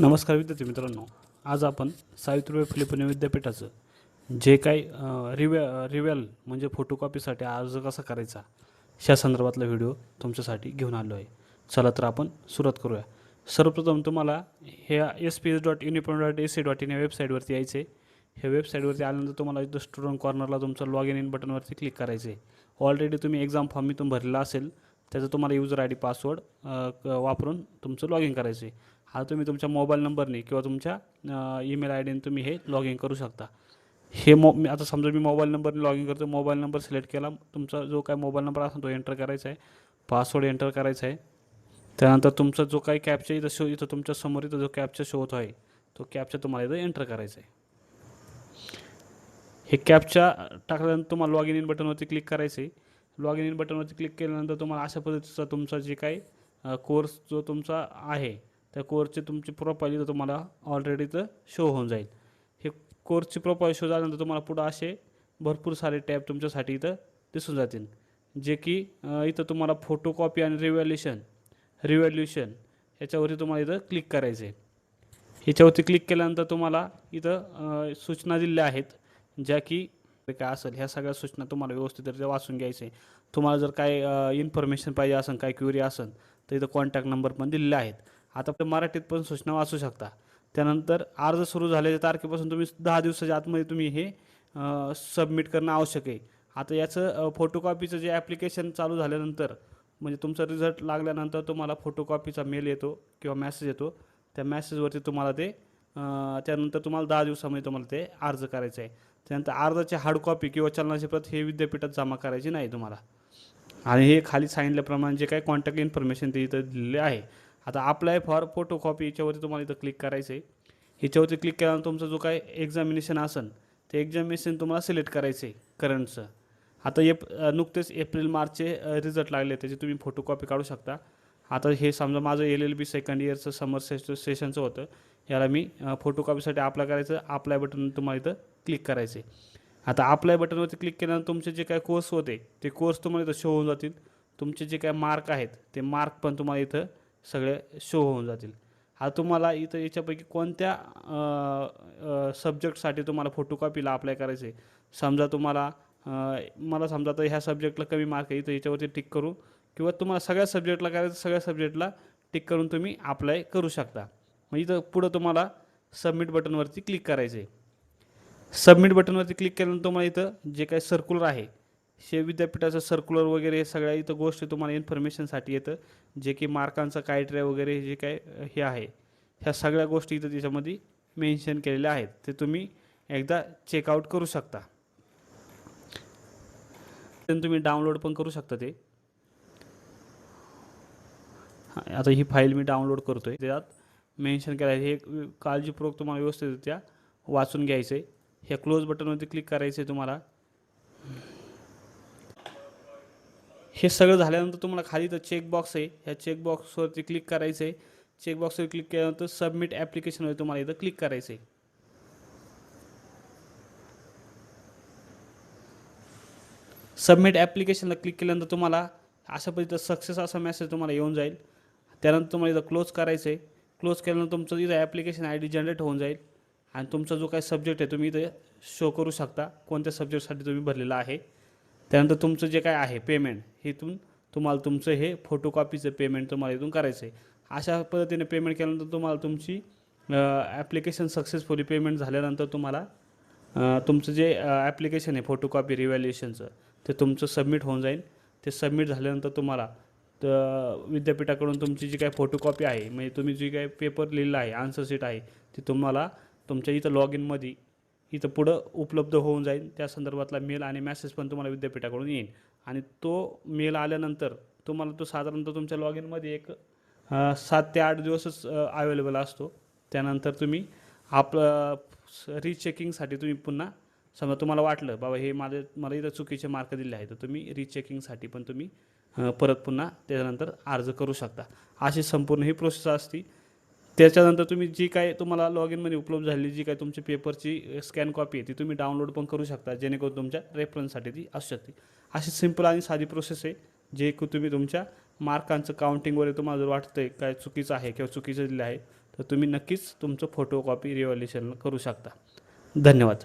नमस्कार विद्यार्थी मित्रांनो, आज आपण सावित्रीबाई फुले पुणे विद्यापीठाचं जे काही रिव्हॅल म्हणजे फोटोकॉपीसाठी अर्ज कसा करायचा ह्या संदर्भातला व्हिडिओ तुमच्यासाठी घेऊन आलो आहे. चला तर आपण सुरुवात करूया. सर्वप्रथम तुम्हाला ह्या sps.uniform.ac.in या वेबसाईटवरती यायचं आहे. ह्या वेबसाईटवरती आल्यानंतर तुम्हाला इथं स्टुडंट कॉर्नरला तुमचं लॉग इन बटनवरती क्लिक करायचं आहे. ऑलरेडी तुम्ही एक्झाम फॉर्म इथून भरलेला असेल त्याचं तुम्हाला युजर आय डी पासवर्ड वापरून तुमचं लॉग इन करायचं आहे. हा तुम्ही तुमच्या मोबाईल नंबरने किंवा तुमच्या ईमेल आय डीने तुम्ही हे लॉग इन करू शकता. हे आता समजा मी मोबाईल नंबरने लॉग इन करतो. मोबाईल नंबर सिलेक्ट केला, तुमचा जो काय मोबाईल नंबर असेल तो एंटर करायचा आहे, पासवर्ड एंटर करायचा आहे. त्यानंतर तुमचा जो काही कॅप्चा इथं तुमच्या समोर इथं जो कॅप्चा शो होतो आहे तो कॅप्चा तुम्हाला इथं एंटर करायचा आहे. हे कॅप्चा टाकल्यानंतर तुम्हाला लॉग इन बटनवरती क्लिक करायचं आहे. लॉग इन बटनवरती क्लिक केल्यानंतर तुम्हाला अशा पद्धतीचा तुमचा जे काही कोर्स जो तुमचा आहे त्या कोर्सची तुमची प्रोफाईल इथं तुम्हाला ऑलरेडी इथं शो होऊन जाईल. हे कोर्सची प्रोफाईल शो झाल्यानंतर तुम्हाला पुढं असे भरपूर सारे टॅब तुमच्यासाठी इथं दिसून जातील, जे की इथं तुम्हाला फोटोकॉपी आणि रिव्हॅल्युएशन याच्यावरती तुम्हाला इथं क्लिक करायचं आहे. ह्याच्यावरती क्लिक केल्यानंतर तुम्हाला इथं सूचना दिल्या आहेत, ज्या की काय असेल ह्या सगळ्या सूचना तुम्हाला व्यवस्थितरित्या वाचून घ्यायचे. तुम्हाला जर काय इन्फॉर्मेशन पाहिजे असेल, काय क्वेरी असेल तर इथं कॉन्टॅक्ट नंबर पण दिलेले आहेत. आता आपण मराठीत पण सूचना वाचू शकता. त्यानंतर अर्ज सुरू झाल्याच्या तारखेपासून तुम्ही 10 दिवसाच्या आतमध्ये तुम्ही हे सबमिट करणं आवश्यक आहे. आता याचं फोटोकॉपीचं जे ॲप्लिकेशन चालू झाल्यानंतर म्हणजे तुमचा रिझल्ट लागल्यानंतर तुम्हाला फोटोकॉपीचा मेल येतो किंवा मॅसेज येतो. त्या मॅसेजवरती तुम्हाला ते त्यानंतर तुम्हाला 10 दिवसामध्ये तुम्हाला ते अर्ज करायचं आहे. त्यानंतर अर्जाची हार्ड कॉपी किंवा चलनाची प्रत हे विद्यापीठात जमा करायची नाही तुम्हाला. आणि हे खाली सांगितल्याप्रमाणे जे काही कॉन्टॅक्ट इन्फॉर्मेशन ते इथं दिलेले आहे. आता अप्लाय फॉर फोटोकॉपी याच्यावरती तुम्हाला इथं क्लिक करायचं आहे. ह्याच्यावरती क्लिक केल्यानंतर तुमचं जो काय एक्झामिनेशन असेल ते एक्झामिनेशन तुम्हाला सिलेक्ट करायचं आहे करंटचं. आता नुकतेच एप्रिल मार्चचे रिझल्ट लागले, त्याची तुम्ही फोटोकॉपी काढू शकता. आता हे समजा माझं LLB सेकंड इयरचं समर सेशनचं होतं, याला मी फोटोकॉपीसाठी अप्लाय करायचं. अप्लाय बटन तुम्हाला इथं क्लिक करायचं आहे. आता अप्लाय बटनवरती क्लिक केल्यानंतर तुमचे जे काय कोर्स होते ते कोर्स तुम्हाला इथं शो होऊन जातील. तुमचे जे काय मार्क आहेत ते मार्क पण तुम्हाला इथं सगळे शो होऊन जातील. हा तुम्हाला इथं याच्यापैकी कोणत्या सब्जेक्टसाठी तुम्हाला फोटोकॉपीला अप्लाय करायचं आहे. समजा तुम्हाला मला समजा तर ह्या सब्जेक्टला कमी मार्क आहे, इथं याच्यावरती टिक करू, किंवा तुम्हाला सगळ्या सब्जेक्टला करायचं सगळ्या सब्जेक्टला टिक करून तुम्ही अप्लाय करू शकता. मग इथं पुढं तुम्हाला सबमिट बटनवरती क्लिक करायचं आहे. सबमिट बटनवरती क्लिक केल्यानंतर तुम्हाला इथं जे काही सर्क्युलर आहे हे विद्यापीठाचं सर्क्युलर वगैरे हे सगळ्या इथं गोष्टी तुम्हाला इन्फॉर्मेशनसाठी येतं, जे की मार्कांचं क्रायटेरिया वगैरे जे काय हे आहे ह्या सगळ्या गोष्टी इथं त्याच्यामध्ये मेन्शन केलेल्या आहेत. ते तुम्ही एकदा चेकआउट करू शकता. तुम्ही डाउनलोड पण करू शकता ते. आता ही फाईल मी डाउनलोड करतोय. त्यात मेन्शन केलं आहे, हे काळजीपूर्वक तुम्हाला व्यवस्थितरित्या वाचून घ्यायचं आहे. ह्या क्लोज बटनवरती क्लिक करायचं आहे तुम्हाला. हे सगळं झाल्यानंतर तुम्हाला खाली तर चेकबॉक्स आहे, ह्या चेकबॉक्सवरती क्लिक करायचं आहे. चेकबॉक्सवर क्लिक केल्यानंतर सबमिट ॲप्लिकेशनवर तुम्हाला इथं क्लिक करायचं आहे. सबमिट ॲप्लिकेशनला क्लिक केल्यानंतर तुम्हाला अशा पद्धतीचं सक्सेस असा मेसेज तुम्हाला येऊन जाईल. त्यानंतर तुम्हाला इथं क्लोज करायचं आहे. क्लोज केल्यानंतर तुमचं इथं ॲप्लिकेशन ID जनरेट होऊन जाईल आणि तुमचा जो काही सब्जेक्ट आहे तुम्ही इथे शो करू शकता कोणत्या सब्जेक्टसाठी तुम्ही भरलेला आहे. त्यानंतर तुमचं जे काय आहे पेमेंट इथून तुम्हाला तुमचं हे फोटोकॉपीचं पेमेंट तुम्हाला इथून करायचं आहे. अशा पद्धतीने पेमेंट केल्यानंतर तुम्हाला तुमची ॲप्लिकेशन सक्सेसफुली पेमेंट झाल्यानंतर तुम्हाला तुमचं जे ॲप्लिकेशन आहे फोटोकॉपी रिव्हॅल्युएशनचं ते तुमचं सबमिट होऊन जाईल. ते सबमिट झाल्यानंतर तुम्हाला विद्यापीठाकडून तुमची जी काही फोटोकॉपी आहे म्हणजे तुम्ही जी काही पेपर लिहिलेला आहे आन्सर शीट आहे ती तुम्हाला तुमच्या इथं लॉग इनमध्ये इथं पुढं उपलब्ध होऊन जाईल. त्या संदर्भातला मेल आणि मॅसेज पण तुम्हाला विद्यापीठाकडून येईल आणि तो मेल आल्यानंतर तुम्हाला तो साधारणतः तुमच्या लॉग इनमध्ये एक 7 ते 8 दिवसच अवेलेबल असतो. त्यानंतर तुम्ही आपलं रिचेकिंगसाठी तुम्ही पुन्हा समजा तुम्हाला वाटलं बाबा हे मला इथं चुकीचे मार्क दिले आहेत तर तुम्ही रिचेकिंगसाठी पण तुम्ही परत पुन्हा त्याच्यानंतर अर्ज करू शकता. अशी संपूर्ण ही प्रोसेस असते. त्याच्यानंतर तुम्ही जी काय तुम्हाला लॉग इनमध्ये उपलब्ध झालेली जी काय तुमची पेपरची स्कॅन कॉपी आहे ती तुम्ही डाउनलोड पण करू शकता, जेणेकरून तुमच्या रेफरन्ससाठी ती असू शकते. अशी सिंपल आणि साधी प्रोसेस आहे, जे की तुम्ही तुमच्या मार्कांचं काउंटिंग वगैरे तुम्हाला जर वाटतं आहे काय चुकीचं आहे किंवा चुकीचं दिलं आहे तर तर तुम्ही नक्कीच तुमचं फोटोकॉपी रिव्हॅल्युएशन करू शकता. धन्यवाद.